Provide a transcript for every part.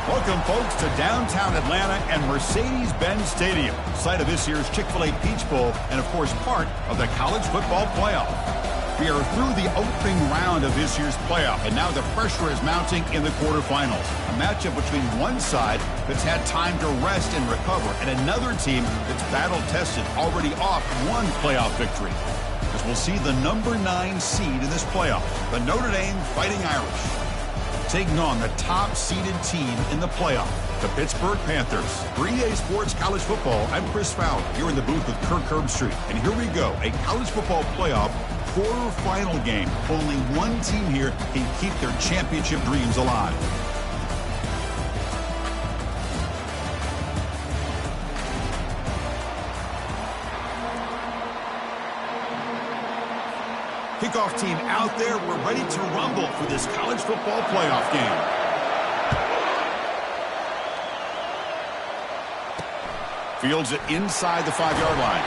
Welcome, folks, to downtown Atlanta and Mercedes-Benz Stadium, site of this year's Chick-fil-A Peach Bowl and, of course, part of the college football playoff. We are through the opening round of this year's playoff, and now the pressure is mounting in the quarterfinals. A matchup between one side that's had time to rest and recover, and another team that's battle-tested, already off one playoff victory. As we'll see the number 9 seed in this playoff, the Notre Dame Fighting Irish, taking on the top-seeded team in the playoff, the Pittsburgh Panthers. For EA Sports College Football, I'm Chris Fowler, here in the booth with Kirk Herbstreit. And here we go, a college football playoff quarterfinal game. Only one team here can keep their championship dreams alive. Kickoff team out there. We're ready to rumble for this college football playoff game. Fields it inside the 5-yard line.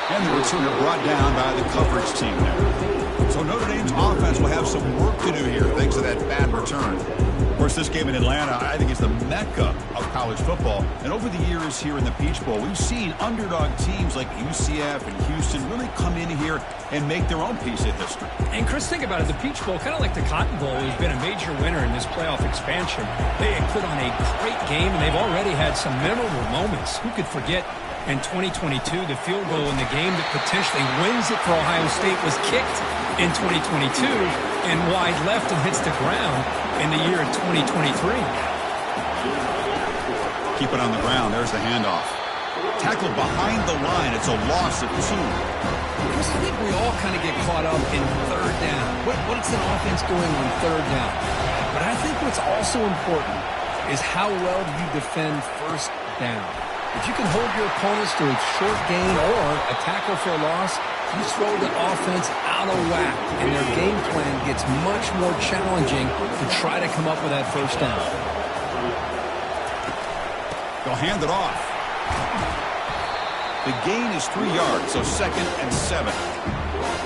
And the returner brought down by the coverage team there. So Notre Dame's offense will have some work to do here thanks to that bad return. Of course, this game in Atlanta, I think, is the mecca of college football. And over the years here in the Peach Bowl, we've seen underdog teams like UCF and Houston really come in here and make their own piece of history. And Chris, think about it. The Peach Bowl, kind of like the Cotton Bowl, has been a major winner in this playoff expansion. They have put on a great game, and they've already had some memorable moments. Who could forget in 2022, the field goal in the game that potentially wins it for Ohio State was kicked in 2022 and wide left and hits the ground in the year of 2023. Keep it on the ground. There's the handoff. Tackled behind the line. It's a loss of 2. Chris, I think we all kind of get caught up in third down. What's an offense doing on third down? But I think what's also important is how well you defend first down. If you can hold your opponents to a short gain or a tackle for a loss, you throw the offense out of whack, and their game plan gets much more challenging to try to come up with that first down. They'll hand it off. The gain is 3 yards, so 2nd and 7.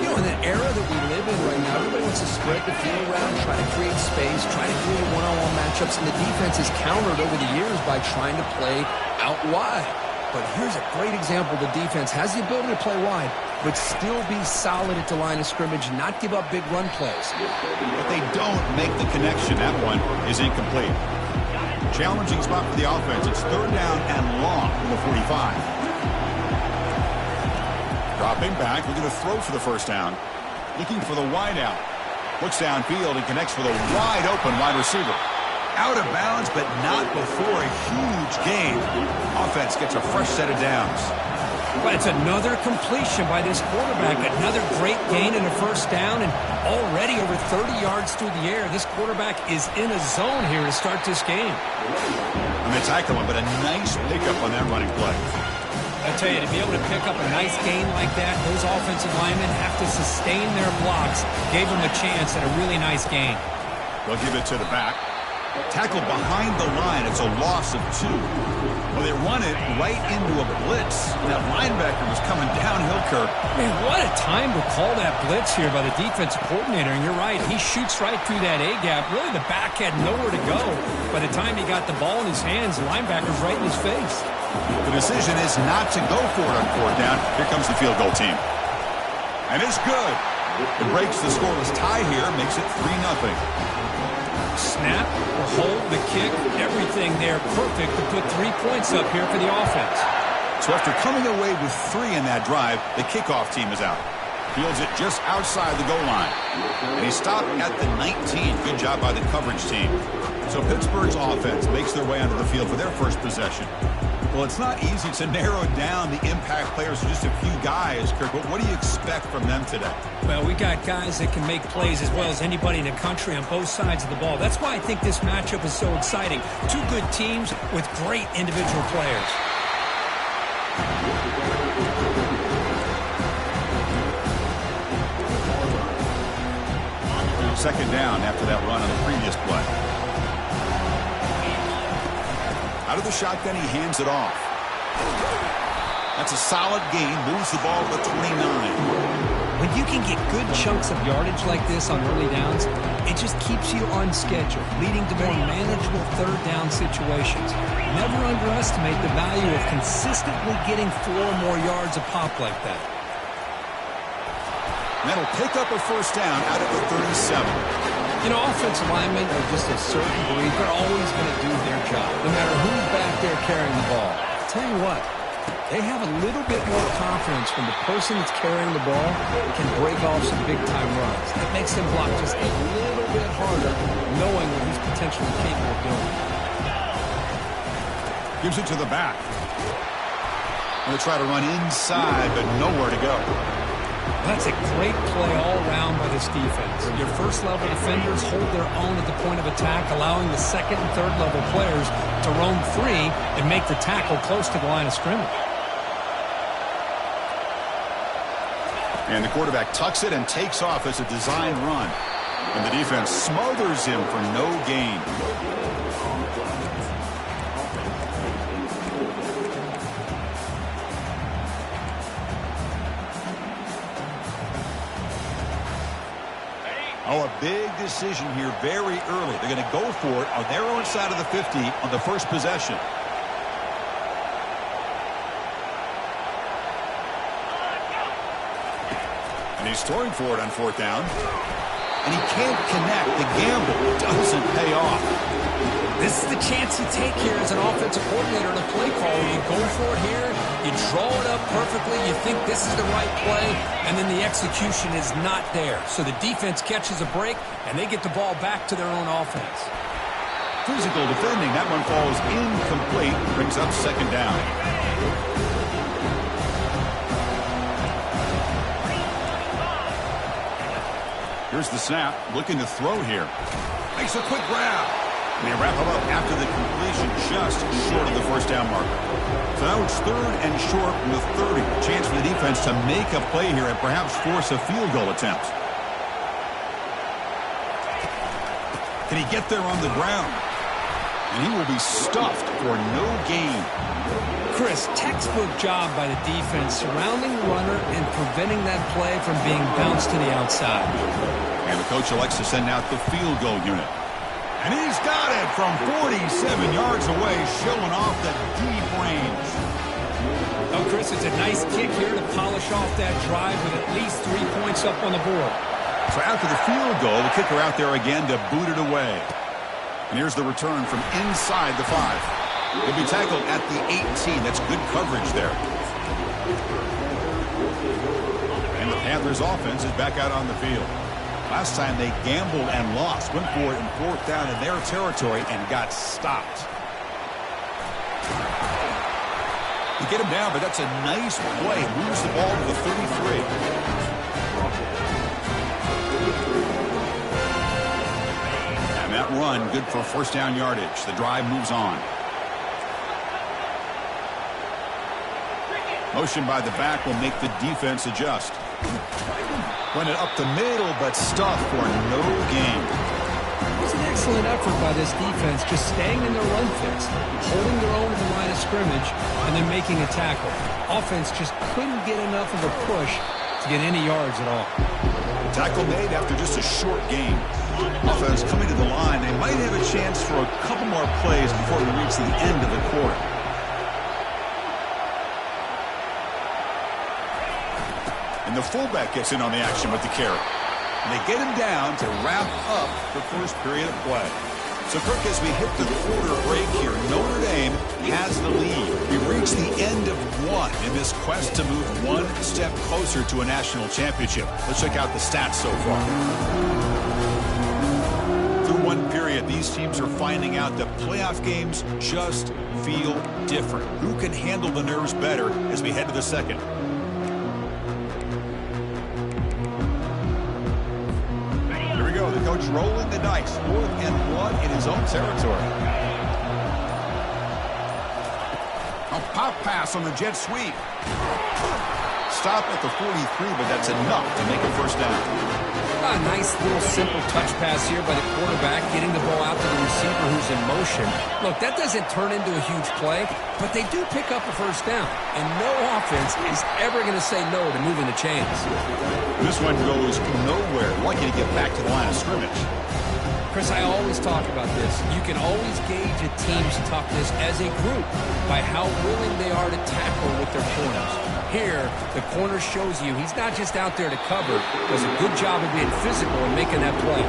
You know, in the era that we live in right now, everybody wants to spread the field around, try to create space, try to create one-on-one matchups, and the defense is countered over the years by trying to play out wide. But here's a great example. The defense has the ability to play wide, but still be solid at the line of scrimmage, not give up big run plays. But they don't make the connection. That one is incomplete. Challenging spot for the offense. It's 3rd down and long from the 45. Dropping back, looking to throw for the first down. Looking for the wide out. Looks downfield and connects with a wide open wide receiver. Out of bounds, but not before a huge gain. Offense gets a fresh set of downs. But it's another completion by this quarterback. Another great gain in a first down, and already over 30 yards through the air. This quarterback is in a zone here to start this game. And they tackle him, but a nice pickup on that running play. I tell you, to be able to pick up a nice gain like that, those offensive linemen have to sustain their blocks. Gave them a chance at a really nice gain. They'll give it to the back. Tackled behind the line. It's a loss of 2. Well, they run it right into a blitz. That linebacker was coming downhill, Kirk. Man, what a time to call that blitz here by the defensive coordinator. And you're right, he shoots right through that A-gap. Really, the back had nowhere to go. By the time he got the ball in his hands, the linebacker's right in his face. The decision is not to go for it on 4th down. Here comes the field goal team. And it's good. It breaks the scoreless tie here, makes it 3-0. Snap, the hold, the kick, everything there perfect to put 3 points up here for the offense. So after coming away with 3 in that drive, the kickoff team is out. Fields it just outside the goal line. And he stopped at the 19. Good job by the coverage team. So Pittsburgh's offense makes their way onto the field for their first possession. Well, it's not easy to narrow down the impact players to just a few guys, Kirk, but what do you expect from them today? Well, we got guys that can make plays as well as anybody in the country on both sides of the ball. That's why I think this matchup is so exciting. 2 good teams with great individual players. 2nd down after that run on the previous play. Out of the shotgun, he hands it off. That's a solid gain. Moves the ball to the 29. When you can get good chunks of yardage like this on early downs, it just keeps you on schedule, leading to more manageable third down situations. Never underestimate the value of consistently getting 4 or more yards a pop like that. That'll pick up a first down out of the 37. You know, offensive linemen are just a certain breed. They're always going to do their job, no matter who's back there carrying the ball. I'll tell you what, they have a little bit more confidence when the person that's carrying the ball can break off some big-time runs. That makes them block just a little bit harder, knowing what he's potentially capable of doing. Gives it to the back. Going to try to run inside, but nowhere to go. That's a great play all around by this defense. Your first-level defenders hold their own at the point of attack, allowing the second and third-level players to roam free and make the tackle close to the line of scrimmage. And the quarterback tucks it and takes off as a design run. And the defense smothers him for no gain. Oh, a big decision here very early. They're going to go for it on their own side of the 50 on the first possession. And he's throwing for it on fourth down. And he can't connect. The gamble doesn't pay off. This is the chance you take here as an offensive coordinator and a play caller. You go for it here, you draw it up perfectly, you think this is the right play, and then the execution is not there. So the defense catches a break, and they get the ball back to their own offense. Physical defending. That one falls incomplete. Brings up second down. Here's the snap. Looking to throw here. Makes a quick grab. And they wrap him up after the completion, just short of the first down marker. So now it's third and short with 30. Chance for the defense to make a play here and perhaps force a field goal attempt. Can he get there on the ground? And he will be stuffed for no gain. Chris, textbook job by the defense surrounding the runner and preventing that play from being bounced to the outside. And the coach elects to send out the field goal unit. And he's got it from 47 yards away, showing off the deep range. Oh, Chris, it's a nice kick here to polish off that drive with at least 3 points up on the board. So after the field goal, the kicker out there again to boot it away. And here's the return from inside the 5. He'll be tackled at the 18. That's good coverage there. And the Panthers offense is back out on the field. Last time they gambled and lost. Went for it in fourth down in their territory and got stopped. You get him down, but that's a nice play. Moves the ball to the 33. And that run, good for first down yardage. The drive moves on. Motion by the back will make the defense adjust. Run it up the middle, but stuffed for no gain. It was an excellent effort by this defense, just staying in their run fix, holding their own at the line of scrimmage, and then making a tackle. Offense just couldn't get enough of a push to get any yards at all. Tackle made after just a short gain. Offense coming to the line. They might have a chance for a couple more plays before we reach the end of the quarter. And the fullback gets in on the action with the carry. And they get him down to wrap up the first period of play. So, Kirk, as we hit the quarter break here, Notre Dame has the lead. We reach the end of one in this quest to move one step closer to a national championship. Let's check out the stats so far. Through one period, these teams are finding out that playoff games just feel different. Who can handle the nerves better as we head to the second? The coach rolling the dice. 4th and 1 in his own territory. A pop pass on the jet sweep. Stop at the 43, but that's enough to make a first down. A nice little simple touch pass here by the quarterback, getting the ball out to the receiver who's in motion. Look, that doesn't turn into a huge play, but they do pick up a first down. And no offense is ever going to say no to moving the chains. This one goes nowhere. Lucky to get back to the line of scrimmage. Chris, I always talk about this. You can always gauge a team's toughness as a group by how willing they are to tackle with their corners. Here, the corner shows you he's not just out there to cover, does a good job of being physical and making that play.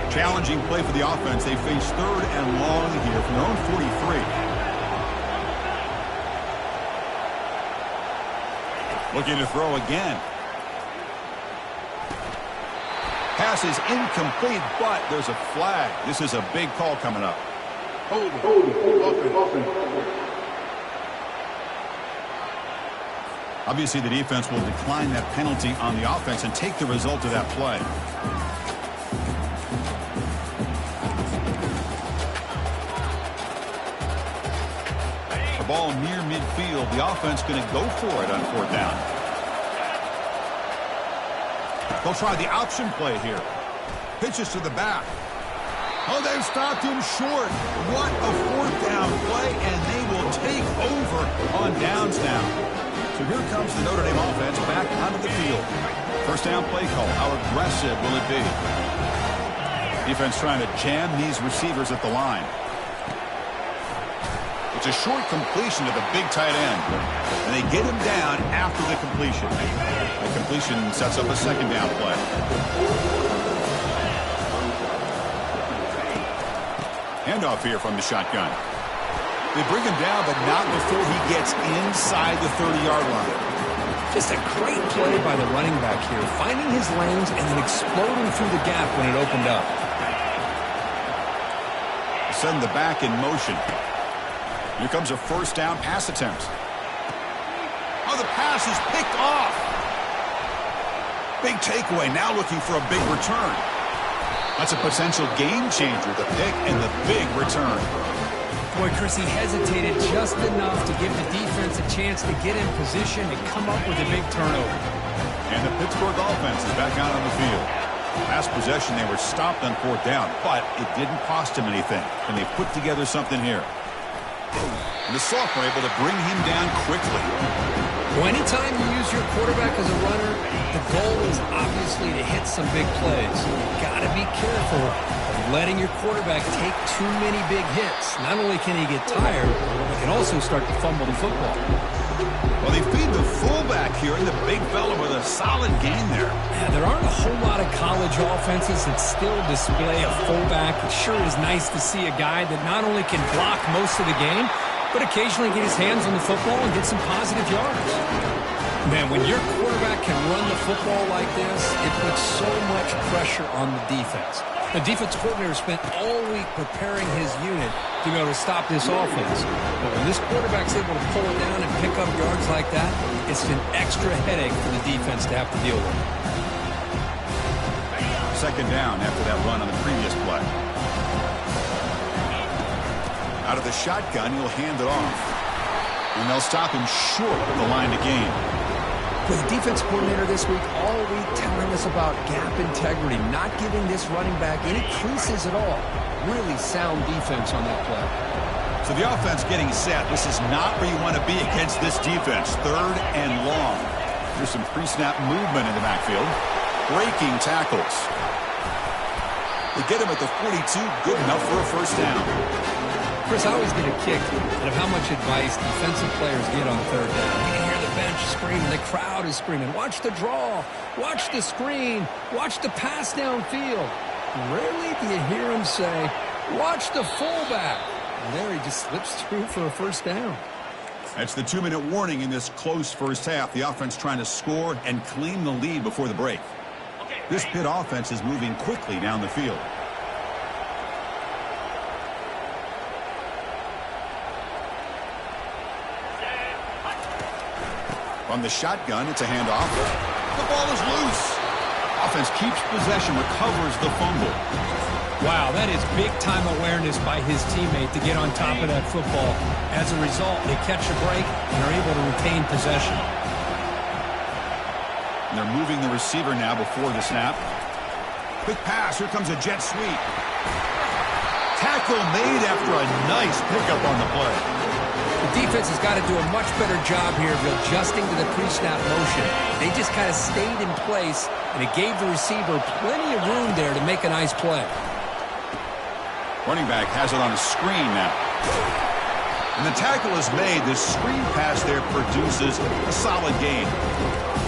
Challenging play for the offense. They face 3rd and long here from their own 43. Looking to throw again. Pass is incomplete, but there's a flag. This is a big call coming up. Hold it. Obviously, the defense will decline that penalty on the offense and take the result of that play. The ball near midfield. The offense going to go for it on 4th down. They'll try the option play here. Pitches to the back. Oh, they've stopped him short. What a 4th down play, and they will take over on downs now. So here comes the Notre Dame offense back onto the field. First down play call. How aggressive will it be? Defense trying to jam these receivers at the line. It's a short completion to the big tight end. And they get him down after the completion. The completion sets up a 2nd down play. Handoff here from the shotgun. They bring him down, but not before he gets inside the 30-yard line. Just a great play by the running back here, finding his lanes and then exploding through the gap when it opened up. Send the back in motion. Here comes a 1st down pass attempt. Oh, the pass is picked off. Big takeaway, now looking for a big return. That's a potential game changer, the pick and the big return. Boy, Chris, he hesitated just enough to give the defense a chance to get in position and come up with a big turnover. And the Pittsburgh offense is back out on the field. Last possession, they were stopped on 4th down, but it didn't cost him anything. And they put together something here. And the sophomore able to bring him down quickly. Well, anytime you use your quarterback as a runner, the goal is obviously to hit some big plays. You've got to be careful of letting your quarterback take too many big hits. Not only can he get tired, he can also start to fumble the football. Well, they feed the fullback here, and the big fella with a solid gain there. Yeah, there aren't a whole lot of college offenses that still display a fullback. It sure is nice to see a guy that not only can block most of the game, but occasionally get his hands on the football and get some positive yards. Man, when your quarterback can run the football like this, it puts so much pressure on the defense. The defense coordinator spent all week preparing his unit to be able to stop this offense. But when this quarterback's able to pull it down and pick up yards like that, it's an extra headache for the defense to have to deal with. 2nd down after that run on the previous play. Out of the shotgun, he'll hand it off. And they'll stop him short of the line to gain. With the defense coordinator this week, all week telling us about gap integrity, not giving this running back any creases at all. Really sound defense on that play. So the offense getting set. This is not where you want to be against this defense. 3rd and long. There's some pre-snap movement in the backfield. Breaking tackles. They get him at the 42. Good enough for a 1st down. Chris, I always get a kick out of how much advice defensive players get on 3rd down. You can hear the bench screaming, the crowd is screaming, watch the draw, watch the screen, watch the pass downfield. Rarely do you hear him say, watch the fullback. And there he just slips through for a 1st down. That's the 2-minute warning in this close first half. The offense trying to score and claim the lead before the break. This Pitt offense is moving quickly down the field. From the shotgun, it's a handoff. The ball is loose. Offense keeps possession, recovers the fumble. Wow, that is big-time awareness by his teammate to get on top of that football. As a result, they catch a break and are able to retain possession. And they're moving the receiver now before the snap. Quick pass. Here comes a jet sweep. Tackle made after a nice pickup on the play. The defense has got to do a much better job here of adjusting to the pre-snap motion. They just kind of stayed in place, and it gave the receiver plenty of room there to make a nice play. Running back has it on a screen now. And the tackle is made. The screen pass there produces a solid gain.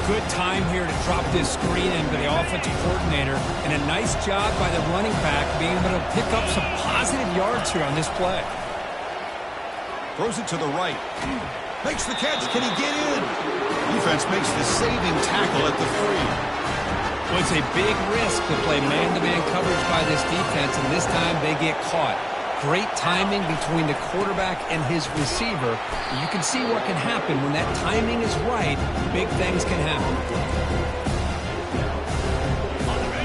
Good time here to drop this screen in for the offensive coordinator, and a nice job by the running back being able to pick up some positive yards here on this play. Throws it to the right. Makes the catch. Can he get in? Defense makes the saving tackle at the 3. Well, it's a big risk to play man-to-man coverage by this defense, and this time they get caught. Great timing between the quarterback and his receiver. You can see what can happen when that timing is right. Big things can happen.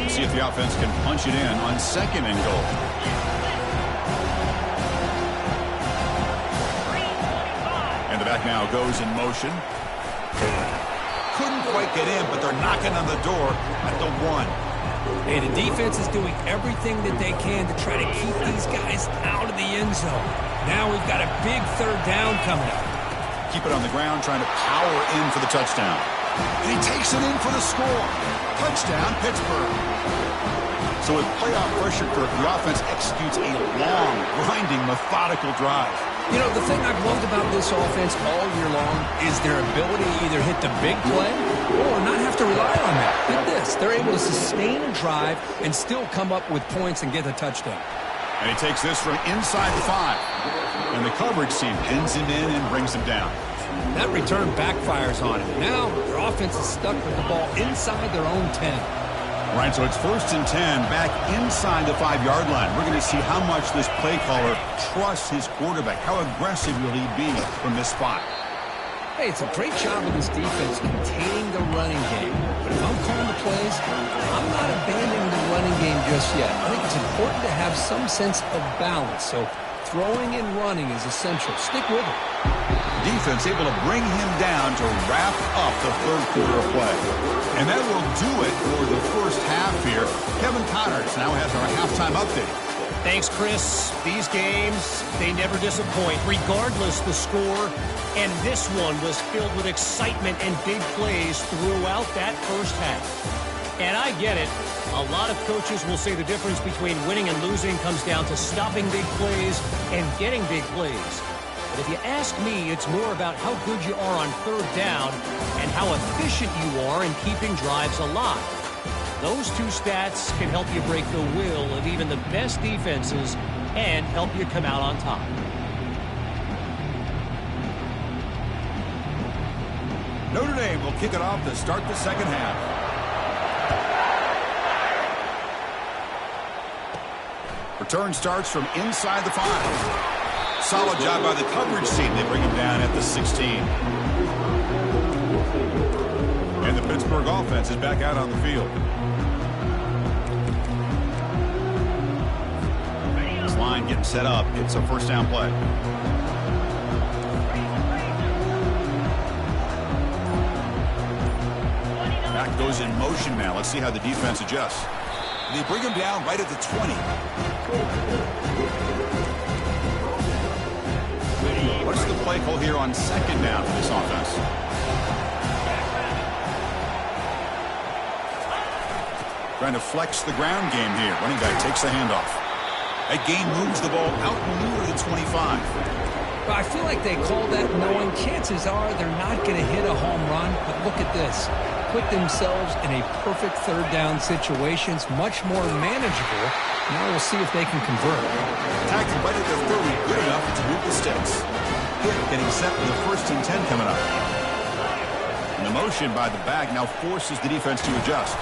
See if the offense can punch it in on 2nd and goal. And the back now goes in motion. Couldn't quite get in, but they're knocking on the door at the 1. Hey, the defense is doing everything that they can to try to keep these guys out of the end zone. Now we've got a big 3rd down coming up. Keep it on the ground, trying to power in for the touchdown. And he takes it in for the score. Touchdown, Pittsburgh. So with playoff pressure, Kirk, the offense executes a long, grinding, methodical drive. You know, the thing I've loved about this offense all year long is their ability to either hit the big play or not have to rely on that. Look at this. They're able to sustain a drive and still come up with points and get a touchdown. And he takes this from inside the 5. And the coverage team pins him in and brings him down. That return backfires on him. Now their offense is stuck with the ball inside their own 10. All right, so it's 1st and 10, back inside the 5-yard line. We're going to see how much this play caller trusts his quarterback. How aggressive will he be from this spot? Hey, it's a great job of this defense containing the running game. But if I'm calling the plays, I'm not abandoning the running game just yet. I think it's important to have some sense of balance. So throwing and running is essential. Stick with it. Defense able to bring him down to wrap up the 3rd quarter of play. And that will do it for the first half here. Kevin Connors now has our halftime update. Thanks, Chris. These games, they never disappoint, regardless the score. And this one was filled with excitement and big plays throughout that first half. And I get it. A lot of coaches will say the difference between winning and losing comes down to stopping big plays and getting big plays. But if you ask me, it's more about how good you are on 3rd down and how efficient you are in keeping drives alive. Those 2 stats can help you break the will of even the best defenses and help you come out on top. Notre Dame will kick it off to start the 2nd half. Return starts from inside the 5. Solid job by the coverage team. They bring him down at the 16. And the Pittsburgh offense is back out on the field. This line getting set up. It's a 1st down play. Back goes in motion now. Let's see how the defense adjusts. They bring him down right at the 20. What's the play call here on 2nd down for this offense? Trying to flex the ground game here. Running back takes the handoff. That gain moves the ball out near the 25. Well, I feel like they call that knowing chances are they're not going to hit a home run. But look at this. Put themselves in a perfect 3rd down situation. It's much more manageable. Now we'll see if they can convert. Tacked right at the 30. Good enough to move the sticks. Getting set for the 1st and 10 coming up. And the motion by the back now forces the defense to adjust.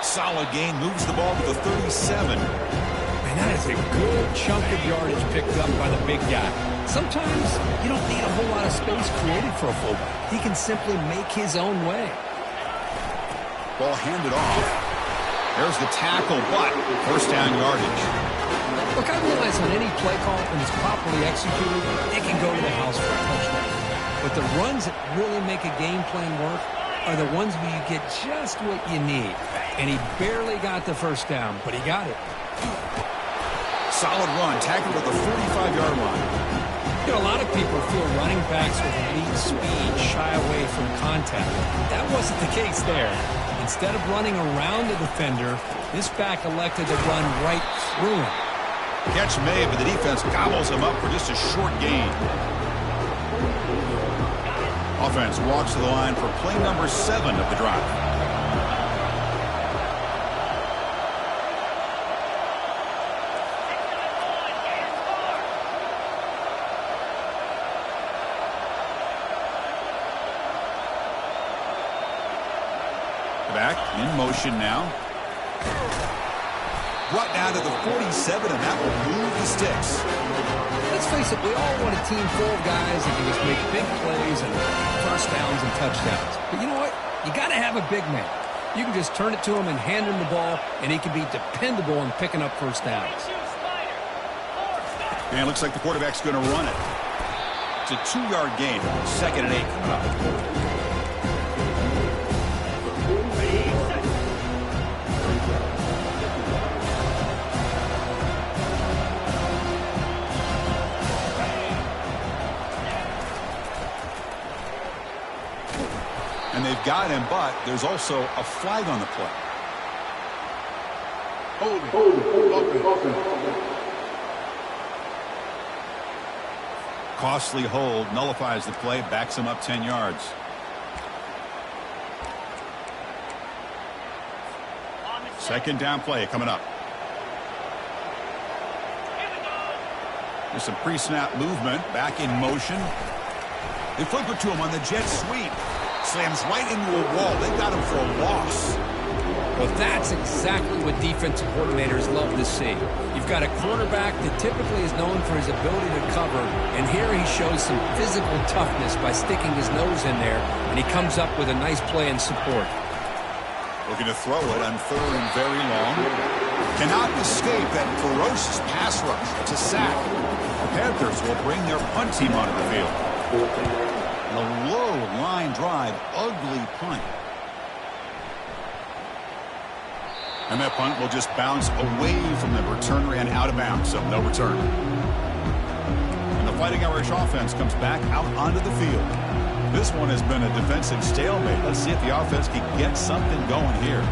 Solid gain, moves the ball to the 37. Man, that is a good chunk of yardage picked up by the big guy. Sometimes you don't need a whole lot of space created for a fullback. He can simply make his own way. Ball handed off. There's the tackle, but first down yardage. Look, I realize on any play call, when it's properly executed, it can go to the house for a touchdown. But the runs that really make a game plan work are the ones where you get just what you need. And he barely got the first down, but he got it. Solid run, tackled at the 45-yard line. You know, a lot of people feel running backs with elite speed shy away from contact. That wasn't the case there. Instead of running around the defender, this back elected to run right through him. Catch made, but the defense gobbles him up for just a short gain. Offense walks to the line for play number 7 of the drive. Back in motion now. Brought down to the 47, and that will move the sticks. Let's face it, we all want a team full of guys that can just make big plays and first downs and touchdowns. But you know what? You got to have a big man. You can just turn it to him and hand him the ball, and he can be dependable in picking up first downs. And it looks like the quarterback's going to run it. It's a 2-yard gain. 2nd and 8 coming up. And they've got him, but there's also a flag on the play. Holding. Costly hold, nullifies the play, backs him up 10 yards. Second down play coming up. There's some pre-snap movement, back in motion. They flip it to him on the jet sweep. Slams right into a wall. They got him for a loss. Well, that's exactly what defensive coordinators love to see. You've got a quarterback that typically is known for his ability to cover, and here he shows some physical toughness by sticking his nose in there, and he comes up with a nice play and support. Looking to throw it on 3rd and very long. Cannot escape that ferocious pass rush. It's a sack. The Panthers will bring their punt team onto the field. And a low line drive, ugly punt. And that punt will just bounce away from the returner and out of bounds, so no return. And the Fighting Irish offense comes back out onto the field. This one has been a defensive stalemate. Let's see if the offense can get something going here.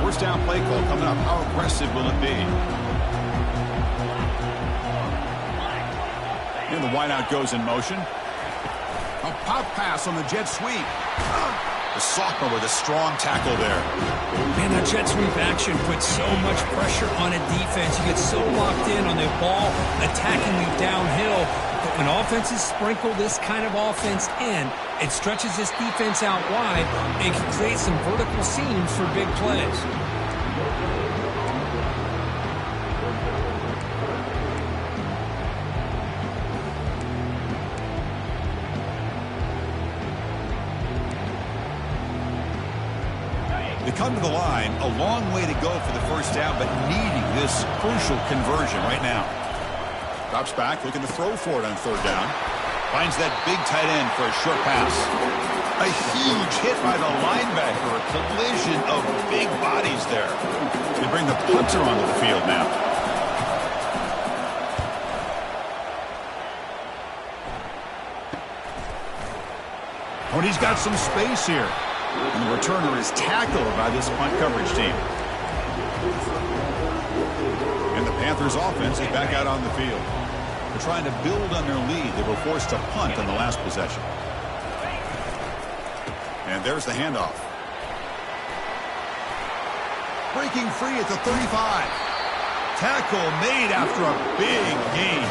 First down play call coming up. How aggressive will it be? And the wideout goes in motion. A pop pass on the jet sweep. The sophomore with a strong tackle there. Man, that jet sweep action puts so much pressure on a defense. You get so locked in on the ball attacking you downhill. But when offenses sprinkle this kind of offense in, it stretches this defense out wide and can create some vertical seams for big plays. They come to the line, a long way to go for the first down, but needing this crucial conversion right now. Drops back, looking to throw for it on 3rd down. Finds that big tight end for a short pass. A huge hit by the linebacker, a collision of big bodies there. They bring the punter onto the field now. Tony's got some space here. And the returner is tackled by this punt coverage team. And the Panthers offense is back out on the field. They're trying to build on their lead. They were forced to punt on the last possession. And there's the handoff. Breaking free at the 35. Tackle made after a big gain.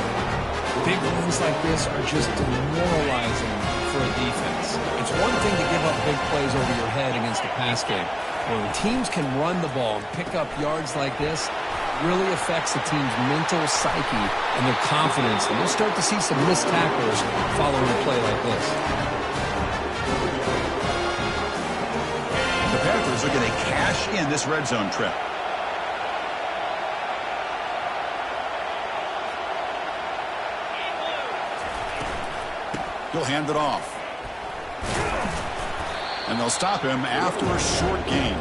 Big runs like this are just demoralizing for a defense. It's one thing to give up big plays over your head against the pass game. When teams can run the ball and pick up yards like this, really affects the team's mental psyche and their confidence. And you'll start to see some missed tackles following a play like this. is looking to cash in this red zone trip. He'll hand it off. And they'll stop him after a short gain.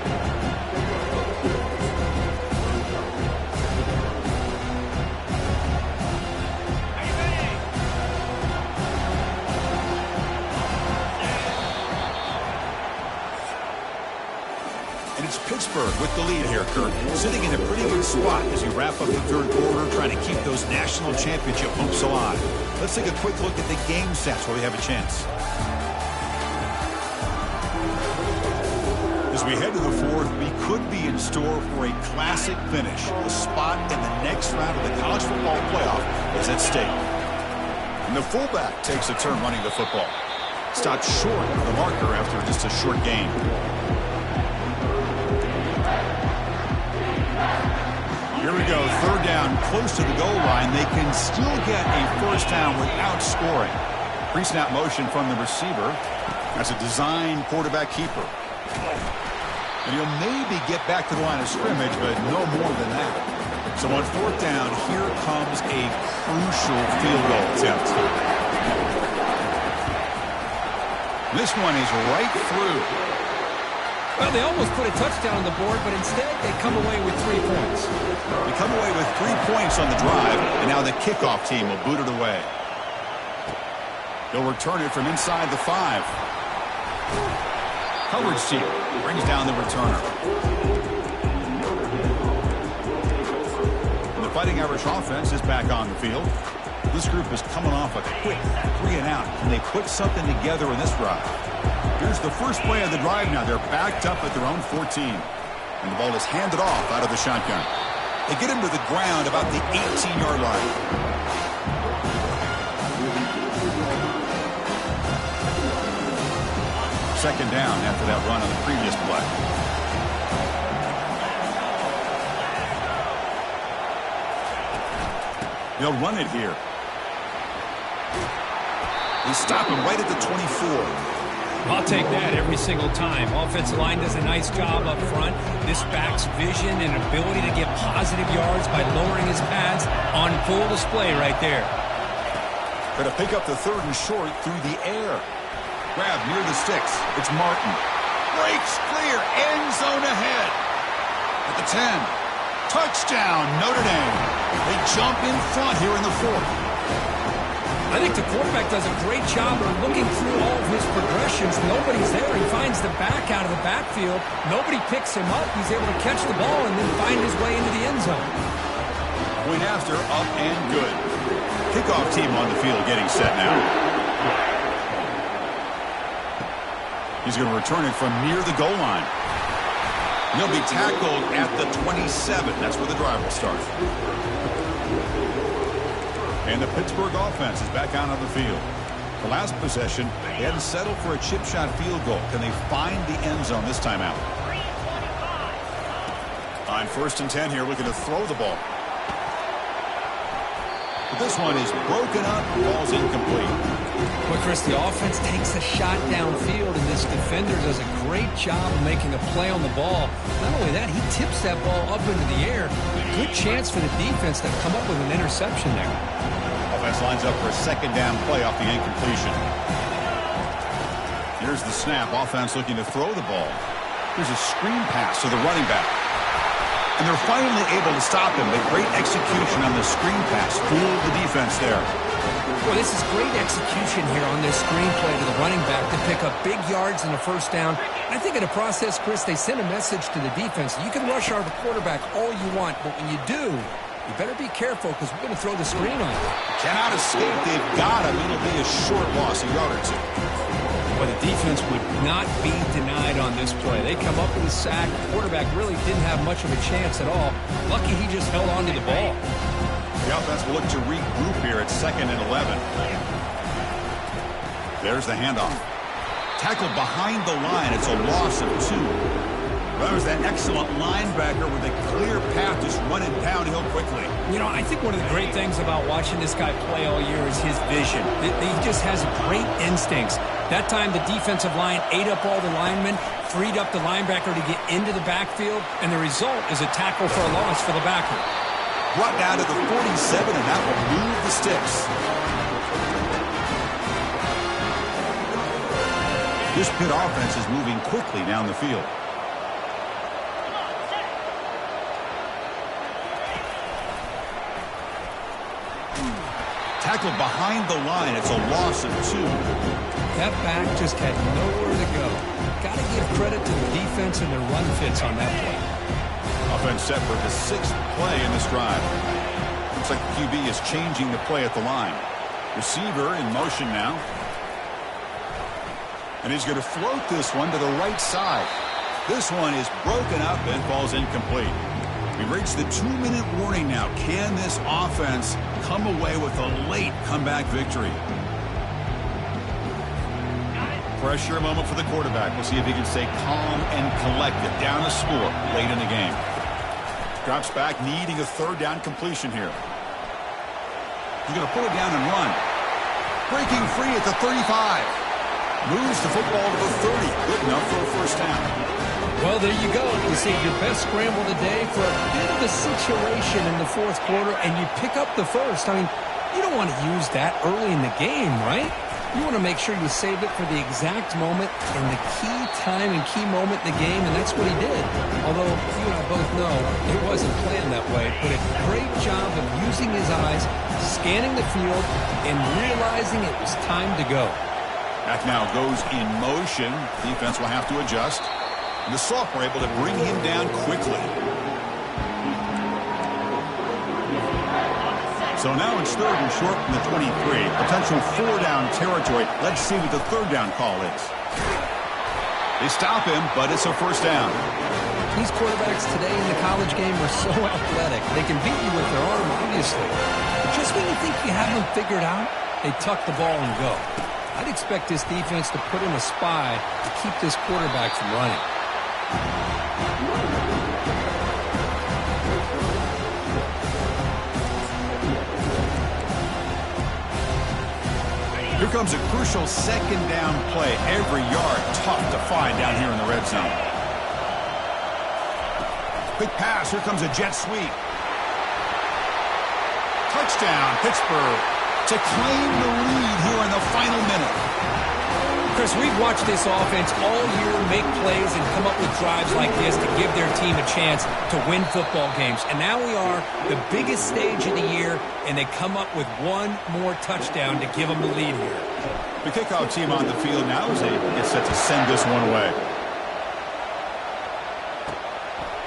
And it's Pittsburgh with the lead here, Kurt. Sitting in a pretty good spot as you wrap up the third quarter, trying to keep those national championship hopes alive. Let's take a quick look at the game stats where we have a chance. As we head to the fourth, we could be in store for a classic finish. A spot in the next round of the college football playoff is at stake. And the fullback takes a turn running the football. Stopped short of the marker after just a short gain. Here we go, third down, close to the goal line. They can still get a first down without scoring. Pre-snap motion from the receiver. That's a design quarterback keeper. And he'll maybe get back to the line of scrimmage, but no more than that. So on fourth down, here comes a crucial field goal attempt. This one is right through. Well, they almost put a touchdown on the board, but instead they come away with 3 points. They come away with 3 points on the drive, and now the kickoff team will boot it away. They'll return it from inside the 5. Coverage team brings down the returner. And the Fighting Irish offense is back on the field. This group is coming off a quick 3-and-out. Can they put something together in this drive? Here's the first play of the drive now. They're backed up at their own 14. And the ball is handed off out of the shotgun. They get him to the ground about the 18-yard line. Second down after that run on the previous play. They'll run it here. They stop him right at the 24. I'll take that every single time. Offensive line does a nice job up front. This back's vision and ability to get positive yards by lowering his pads on full display right there. Going to pick up the third and short through the air. Grab near the sticks. It's Martin. Breaks clear. End zone ahead. At the 10. Touchdown, Notre Dame. They jump in front here in the fourth. I think the quarterback does a great job of looking through all of his progressions. Nobody's there. He finds the back out of the backfield. Nobody picks him up. He's able to catch the ball and then find his way into the end zone. Point after, up and good. Kickoff team on the field getting set now. He's going to return it from near the goal line. He'll be tackled at the 27. That's where the drive will start. And the Pittsburgh offense is back out on the field. The last possession, they hadn't settled for a chip shot field goal. Can they find the end zone this time out? On 1st and 10 here, looking to throw the ball. But this one is broken up. Ball's incomplete. Well, Chris, the offense takes a shot downfield, and this defender does a great job of making a play on the ball. Not only that, he tips that ball up into the air. Good chance for the defense to come up with an interception there. Offense lines up for a second down play off the incompletion. Here's the snap. Offense looking to throw the ball. Here's a screen pass to the running back. And they're finally able to stop him. But great execution on the screen pass. Fooled the defense there. Well, this is great execution here on this screen play to the running back to pick up big yards and a first down. I think in the process, Chris, they send a message to the defense. You can rush our quarterback all you want, but when you do, you better be careful because we're going to throw the screen on you. Cannot escape. They've got him. It'll be a short loss, a yard or two. Well, the defense would not be denied on this play. They come up with a sack. The quarterback really didn't have much of a chance at all. Lucky he just held on to the ball. The offense will look to regroup here at 2nd and 11. There's the handoff. Tackled behind the line. It's a loss of 2. Well, there's that excellent linebacker with a clear path just running downhill quickly. You know, I think one of the great things about watching this guy play all year is his vision. He just has great instincts. That time the defensive line ate up all the linemen. freed up the linebacker to get into the backfield, and the result is a tackle for a loss for the backer. Brought down to the 47, and that will move the sticks. This Pitt offense is moving quickly down the field. Tackled behind the line. It's a loss of 2. That back just had nowhere to go. Got to give credit to the defense and their run fits on that play. Offense set for the 6th play in this drive. Looks like the QB is changing the play at the line. Receiver in motion now. And he's going to float this one to the right side. This one is broken up and falls incomplete. We reach the 2-minute warning now. Can this offense come away with a late comeback victory? Pressure moment for the quarterback. We'll see if he can stay calm and collected. Down a score late in the game. Drops back, needing a 3rd down completion here. He's going to pull it down and run. Breaking free at the 35. Moves the football to the 30. Good enough for a 1st down. Well, there you go. You see your best scramble today for a bit of a situation in the 4th quarter, and you pick up the 1st. I mean, you don't want to use that early in the game, right? You want to make sure you save it for the exact moment and the key time and key moment in the game, and that's what he did. Although you and I both know it wasn't planned that way, but a great job of using his eyes, scanning the field, and realizing it was time to go. Back now goes in motion. Defense will have to adjust. And the sophomore able to bring him down quickly. So now it's 3rd and short from the 23. Potential 4-down territory. Let's see what the 3rd down call is. They stop him, but it's a 1st down. These quarterbacks today in the college game are so athletic. They can beat you with their arm, obviously. But just when you think you have them figured out, they tuck the ball and go. I'd expect this defense to put in a spy to keep this quarterback from running. Here comes a crucial 2nd down play. Every yard tough to find down here in the red zone. Quick pass. Here comes a jet sweep. Touchdown, Pittsburgh, to claim the lead here in the final minute. Chris, we've watched this offense all year make plays and come up with drives like this to give their team a chance to win football games. And now we are the biggest stage of the year, and they come up with one more touchdown to give them the lead here. The kickoff team on the field now as they get set to send this one away.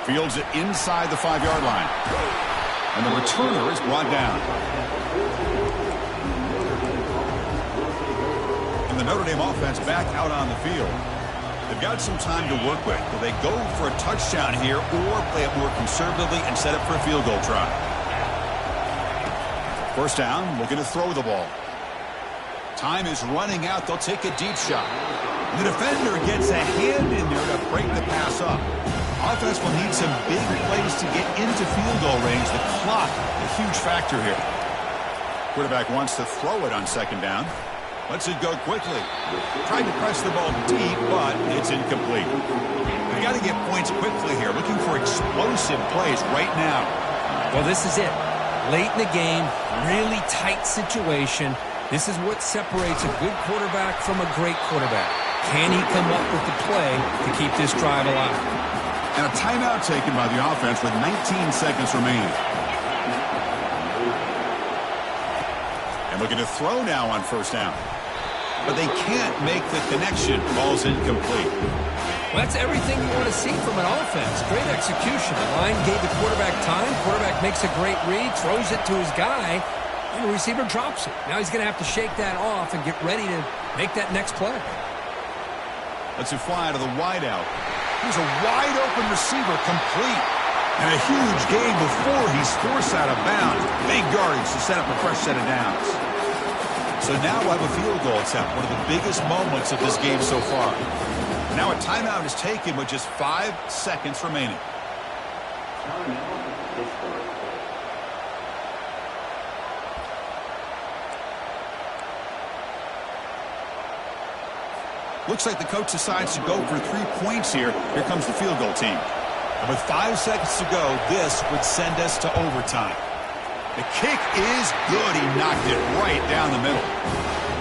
Fields it inside the 5-yard line. And the returner is brought down. And the Notre Dame offense back out on the field. They've got some time to work with. Will they go for a touchdown here or play it more conservatively and set up for a field goal try? 1st down, looking to throw the ball. Time is running out. They'll take a deep shot. And the defender gets a hand in there to break the pass up. Offense will need some big plays to get into field goal range. The clock, a huge factor here. Quarterback wants to throw it on 2nd down. Lets it go quickly. Tried to press the ball deep, but it's incomplete. They got to get points quickly here. Looking for explosive plays right now. Well, this is it. Late in the game, really tight situation. This is what separates a good quarterback from a great quarterback. Can he come up with the play to keep this drive alive? And a timeout taken by the offense with 19 seconds remaining. And looking to throw now on 1st down. But they can't make the connection. Ball's incomplete. Well, that's everything you want to see from an offense. Great execution. The line gave the quarterback time. Quarterback makes a great read, throws it to his guy, and the receiver drops it. Now he's going to have to shake that off and get ready to make that next play. Lets it fly to the wideout. Here's a wide-open receiver, complete. And a huge gain before he's forced out of bounds. Big yardage to set up a fresh set of downs. So now we'll have a field goal attempt, one of the biggest moments of this game so far. Now a timeout is taken with just 5 seconds remaining. Looks like the coach decides to go for 3 points here. Here comes the field goal team. And with 5 seconds to go, this would send us to overtime. The kick is good. He knocked it right down the middle.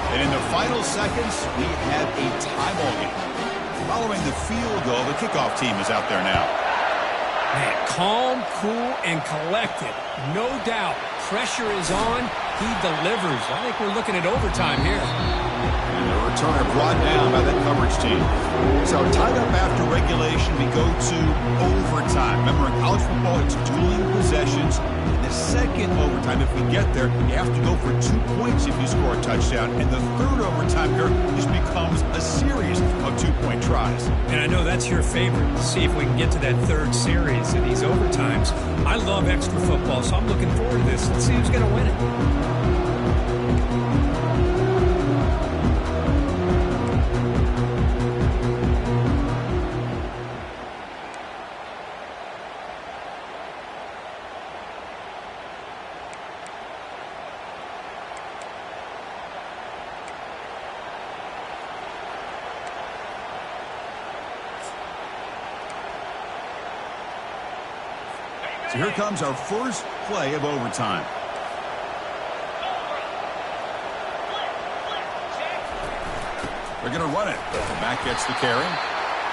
And in the final seconds, we have a tie ball game. Following the field goal, the kickoff team is out there now. Man, calm, cool, and collected. No doubt. Pressure is on. He delivers. I think we're looking at overtime here. And the returner brought down by that coverage team. So tied up after regulation, we go to overtime. Remember, in college football, it's dueling possessions. In the second overtime, if we get there, you have to go for 2 points if you score a touchdown. And the third overtime here just becomes a series of 2-point tries. And I know that's your favorite, to see if we can get to that third series in these overtimes. I love extra football, so I'm looking forward to this. Let's see who's going to win it. So here comes our first play of overtime. They're going to run it. The back gets the carry.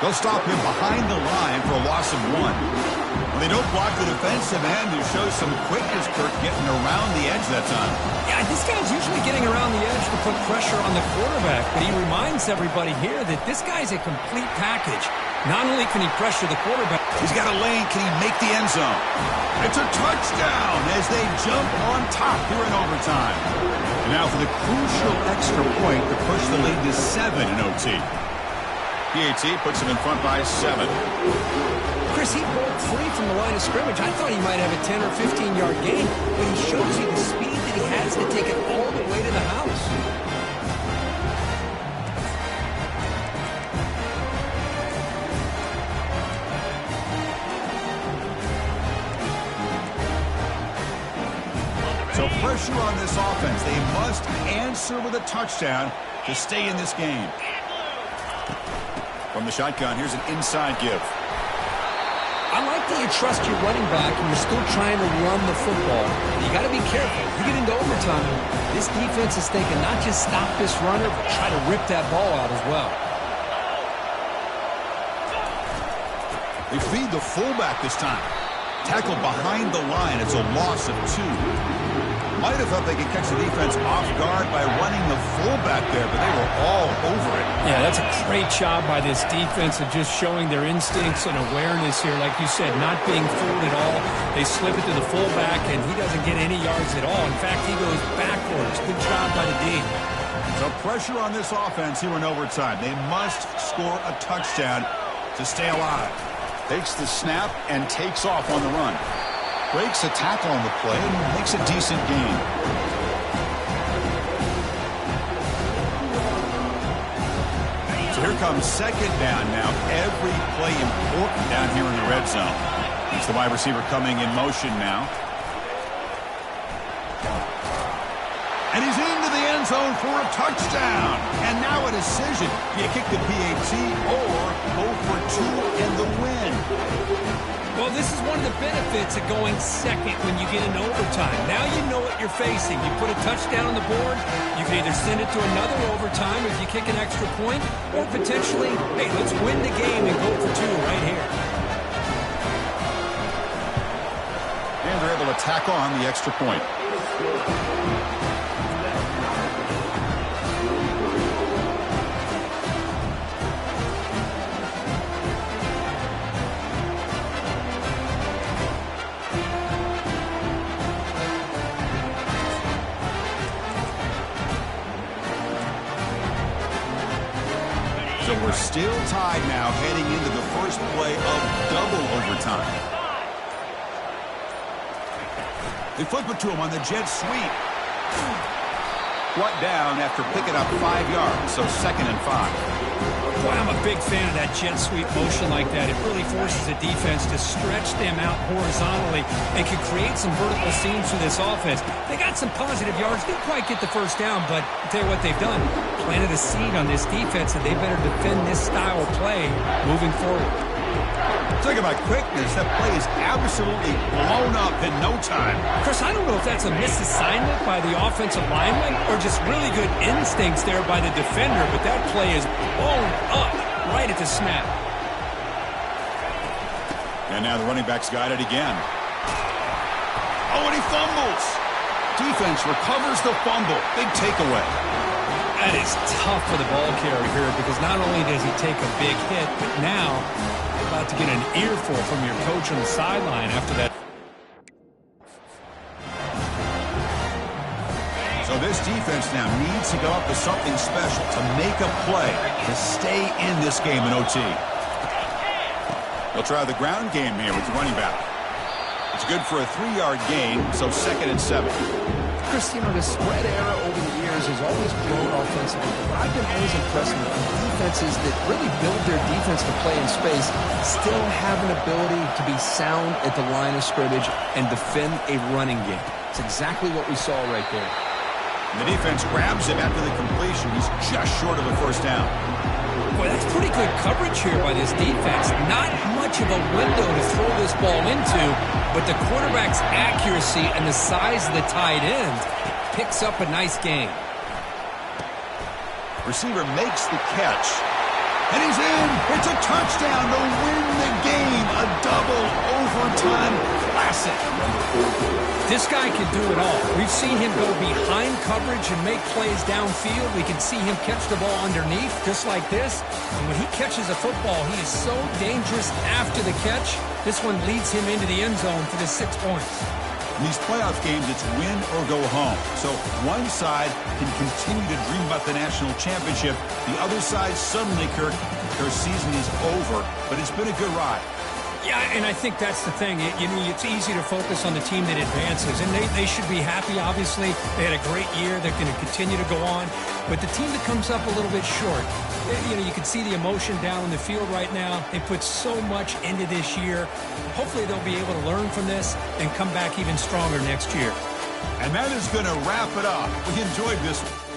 They'll stop him behind the line for a loss of 1. Well, they don't block the defensive end, who shows some quickness, Kirk, getting around the edge that time. Yeah, this guy's usually getting around the edge to put pressure on the quarterback, but he reminds everybody here that this guy's a complete package. Not only can he pressure the quarterback, he's got a lane. Can he make the end zone? It's a touchdown as they jump on top here in overtime. And now for the crucial extra point to push the lead to 7 in OT. PAT puts him in front by 7. Chris, he broke free from the line of scrimmage. I thought he might have a 10 or 15-yard gain, but he shows you the speed that he has to take it all the way to the house. So pressure on this offense. They must answer with a touchdown to stay in this game. From the shotgun, here's an inside give. I like that you trust your running back and you're still trying to run the football. You got to be careful. You get into overtime, this defense is thinking not just stop this runner, but try to rip that ball out as well. They feed the fullback this time. Tackled behind the line. It's a loss of 2. Might have thought they could catch the defense off guard by running the fullback there, but they were all over it. Yeah, that's a great job by this defense of just showing their instincts and awareness here. Like you said, not being fooled at all. They slip it to the fullback, and he doesn't get any yards at all. In fact, he goes backwards. Good job by the D. So pressure on this offense here in overtime. They must score a touchdown to stay alive. Takes the snap and takes off on the run. Breaks a tackle on the play and makes a decent gain. So here comes second down now. Every play important down here in the red zone. It's the wide receiver coming in motion now. And he's into the end zone for a touchdown. And now a decision. Do you kick the PAT or go for 2 and the win? Well, this is one of the benefits of going second when you get into overtime. Now you know what you're facing. You put a touchdown on the board, you can either send it to another overtime if you kick an extra point, or potentially, hey, let's win the game and go for 2 right here. And they're able to tack on the extra point. So we're still tied now heading into the first play of double overtime. They flip it to him on the jet sweep. Brought down after picking up 5 yards, so 2nd and 5. Boy, I'm a big fan of that jet sweep motion like that. It really forces the defense to stretch them out horizontally and can create some vertical seams for this offense. They got some positive yards. Didn't quite get the first down, but I'll tell you what they've done. Planted a seed on this defense, and they better defend this style of play moving forward. Talk about quickness. That play is absolutely blown up in no time. Chris, I don't know if that's a misassignment by the offensive lineman or just really good instincts there by the defender, but that play is blown up right at the snap. And now the running back's got it again. Oh, and he fumbles. Defense recovers the fumble. Big takeaway. That is tough for the ball carrier here because not only does he take a big hit, but now you're about to get an earful from your coach on the sideline after that. So this defense now needs to go up with something special to make a play to stay in this game in OT. They'll try the ground game here with the running back. It's good for a 3-yard gain, so 2nd and 7. Chris, you know, the spread era over the years has always grown offensively, but I've been always impressed with defenses that really build their defense to play in space, still have an ability to be sound at the line of scrimmage and defend a running game. It's exactly what we saw right there. And the defense grabs him after the completion. He's just short of a first down. Boy, that's pretty good coverage here by this defense. Not much of a window to throw this ball into, but the quarterback's accuracy and the size of the tight end picks up a nice gain. Receiver makes the catch, and he's in. It's a touchdown to win the game. A double overtime classic. This guy can do it all. We've seen him go behind coverage and make plays downfield. We can see him catch the ball underneath just like this. And when he catches a football, he is so dangerous after the catch. This one leads him into the end zone for the 6 points. In these playoff games, it's win or go home. So one side can continue to dream about the national championship. The other side, suddenly, Kirk, their season is over. But it's been a good ride. Yeah, and I think that's the thing. You know, it's easy to focus on the team that advances, and they should be happy, obviously. They had a great year. They're going to continue to go on. But the team that comes up a little bit short, you know, you can see the emotion down in the field right now. They put so much into this year. Hopefully they'll be able to learn from this and come back even stronger next year. And that is going to wrap it up. We enjoyed this one.